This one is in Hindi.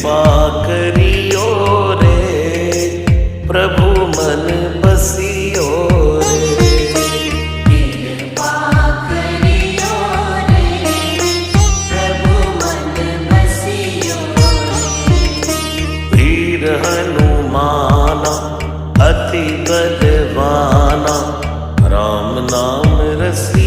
कृपा करियो रे, प्रभु मन बसियो रे। कृपा करियो रे, प्रभु मन बसियो रे। वीर हनुमाना अति बलवाना, राम नाम रसिया